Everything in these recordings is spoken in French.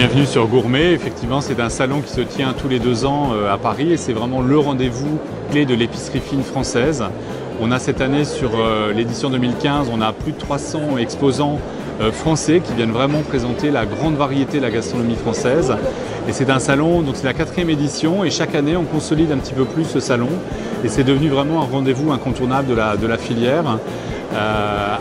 Bienvenue sur Gourmet. Effectivement, c'est un salon qui se tient tous les 2 ans à Paris et c'est vraiment le rendez-vous clé de l'épicerie fine française. On a cette année sur l'édition 2015, on a plus de 300 exposants français qui viennent vraiment présenter la grande variété de la gastronomie française. Et c'est un salon, donc c'est la 4e édition et chaque année on consolide un petit peu plus ce salon et c'est devenu vraiment un rendez-vous incontournable de la filière.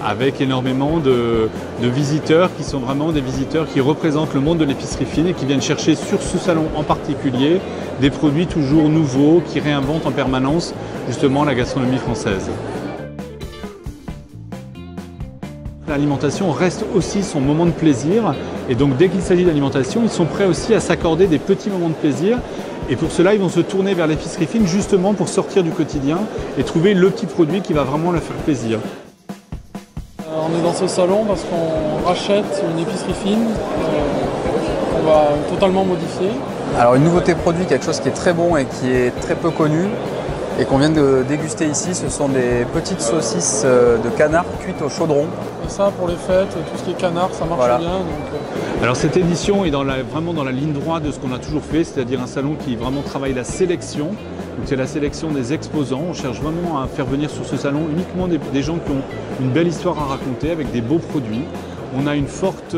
Avec énormément de visiteurs qui sont vraiment des visiteurs qui représentent le monde de l'épicerie fine et qui viennent chercher sur ce salon en particulier des produits toujours nouveaux qui réinventent en permanence justement la gastronomie française. L'alimentation reste aussi son moment de plaisir et donc dès qu'il s'agit d'alimentation, ils sont prêts aussi à s'accorder des petits moments de plaisir. Et pour cela, ils vont se tourner vers l'épicerie fine justement pour sortir du quotidien et trouver le petit produit qui va vraiment leur faire plaisir. On est dans ce salon parce qu'on rachète une épicerie fine qu'on va totalement modifier. Alors une nouveauté produit, quelque chose qui est très bon et qui est très peu connu et qu'on vient de déguster ici, ce sont des petites saucisses de canard cuites au chaudron. Et ça pour les fêtes, tout ce qui est canard, ça marche voilà. Bien. Donc, Alors cette édition est vraiment dans la ligne droite de ce qu'on a toujours fait, c'est-à-dire un salon qui vraiment travaille la sélection. Donc c'est la sélection des exposants. On cherche vraiment à faire venir sur ce salon uniquement des gens qui ont une belle histoire à raconter avec des beaux produits. On a une forte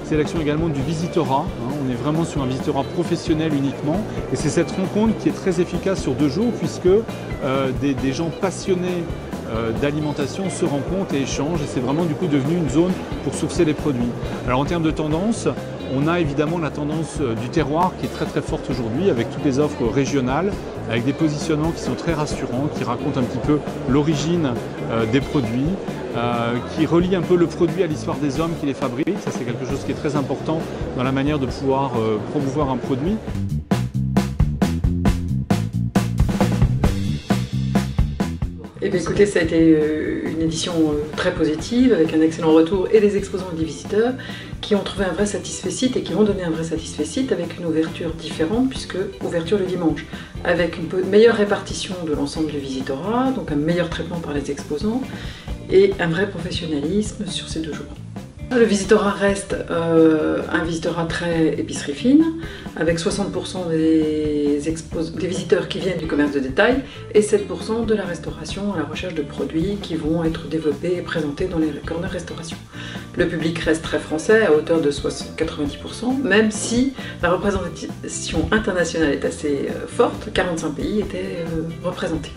sélection également du visitorat. On est vraiment sur un visitorat professionnel uniquement. Et c'est cette rencontre qui est très efficace sur 2 jours puisque des gens passionnés d'alimentation se rencontrent et échangent. Et c'est vraiment du coup devenu une zone pour sourcer les produits. Alors en termes de tendance, on a évidemment la tendance du terroir qui est très très forte aujourd'hui avec toutes les offres régionales, avec des positionnements qui sont très rassurants, qui racontent un petit peu l'origine des produits, qui relient un peu le produit à l'histoire des hommes qui les fabriquent. Ça c'est quelque chose qui est très important dans la manière de pouvoir promouvoir un produit. Eh bien, écoutez, ça a été une édition très positive, avec un excellent retour et des exposants et des visiteurs qui ont trouvé un vrai satisfecit et qui vont donner un vrai satisfecit avec une ouverture différente, puisque ouverture le dimanche, avec une meilleure répartition de l'ensemble du visitorat, donc un meilleur traitement par les exposants et un vrai professionnalisme sur ces 2 jours. Le visitorat reste un visitorat très épicerie fine, avec 60% des visiteurs qui viennent du commerce de détail et 7% de la restauration à la recherche de produits qui vont être développés et présentés dans les corners restauration. Le public reste très français à hauteur de 90%, même si la représentation internationale est assez forte, 45 pays étaient représentés.